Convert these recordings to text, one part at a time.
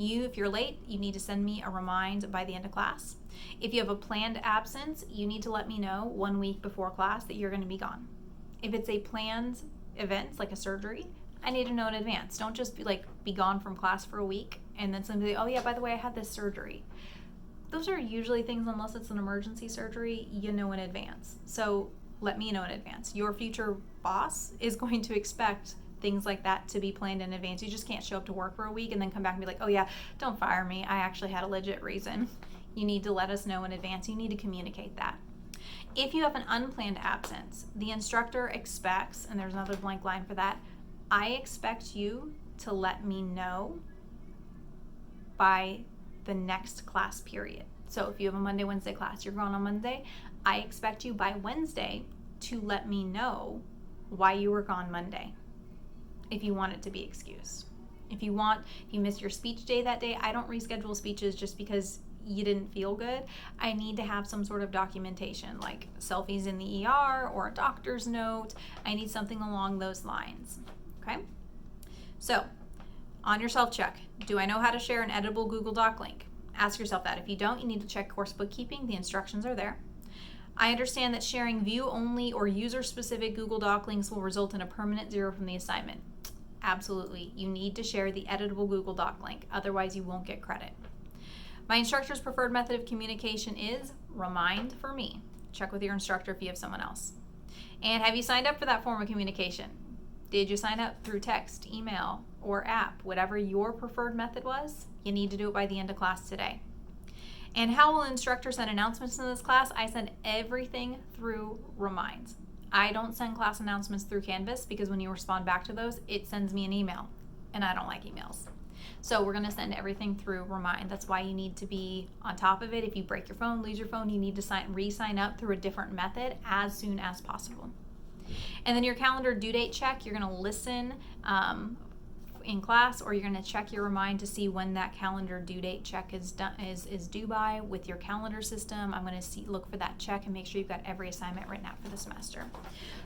If you're late, you need to send me a remind by the end of class. If you have a planned absence, you need to let me know 1 week before class that you're going to be gone. If it's a planned event, like a surgery, I need to know in advance. Don't just be gone from class for a week and then somebody, oh yeah, by the way, I had this surgery. Those are usually things, unless it's an emergency surgery, you know in advance. So let me know in advance. Your future boss is going to expect things like that to be planned in advance. You just can't show up to work for a week and then come back and be like, oh yeah, don't fire me. I actually had a legit reason. You need to let us know in advance. You need to communicate that. If you have an unplanned absence, the instructor expects, and there's another blank line for that, I expect you to let me know by the next class period. So if you have a Monday, Wednesday class, you're going on Monday, I expect you by Wednesday to let me know why you were gone Monday, if you want it to be excused. If you miss your speech day that day, I don't reschedule speeches just because you didn't feel good. I need to have some sort of documentation, like selfies in the ER or a doctor's note. I need something along those lines, okay? So, on your self-check, do I know how to share an editable Google Doc link? Ask yourself that. If you don't, you need to check course bookkeeping. The instructions are there. I understand that sharing view-only or user-specific Google Doc links will result in a permanent 0 from the assignment. Absolutely. You need to share the editable Google Doc link. Otherwise, you won't get credit. My instructor's preferred method of communication is remind for me. Check with your instructor if you have someone else. And have you signed up for that form of communication? Did you sign up through text, email, or app? Whatever your preferred method was, you need to do it by the end of class today. And how will instructor send announcements in this class? I send everything through Reminds. I don't send class announcements through Canvas because when you respond back to those, it sends me an email, and I don't like emails. So we're going to send everything through Remind. That's why you need to be on top of it. If you break your phone, lose your phone, you need to re-sign up through a different method as soon as possible. And then your calendar due date check, you're going to listen in class, or you're going to check your Remind to see when that calendar due date check is due by with your calendar system. I'm going to look for that check and make sure you've got every assignment written out for the semester.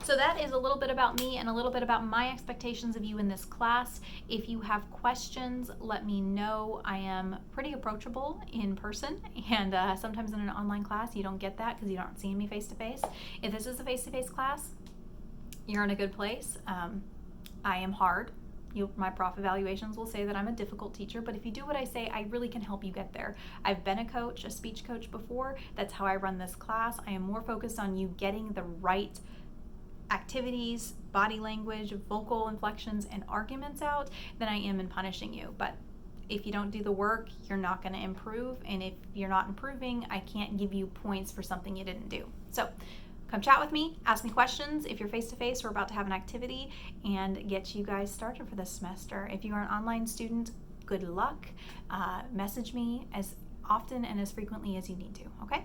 So that is a little bit about me and a little bit about my expectations of you in this class. If you have questions, let me know. I am pretty approachable in person, and sometimes in an online class you don't get that because you aren't seeing me face to face. If this is a face-to-face class, you're in a good place. I am hard. My prof evaluations will say that I'm a difficult teacher, but if you do what I say, I really can help you get there. I've been a coach, a speech coach before. That's how I run this class. I am more focused on you getting the right activities, body language, vocal inflections, and arguments out than I am in punishing you. But if you don't do the work, you're not going to improve. And if you're not improving, I can't give you points for something you didn't do. So come chat with me, ask me questions. If you're face-to-face, we're about to have an activity and get you guys started for this semester. If you are an online student, good luck. Message me as often and as frequently as you need to, okay?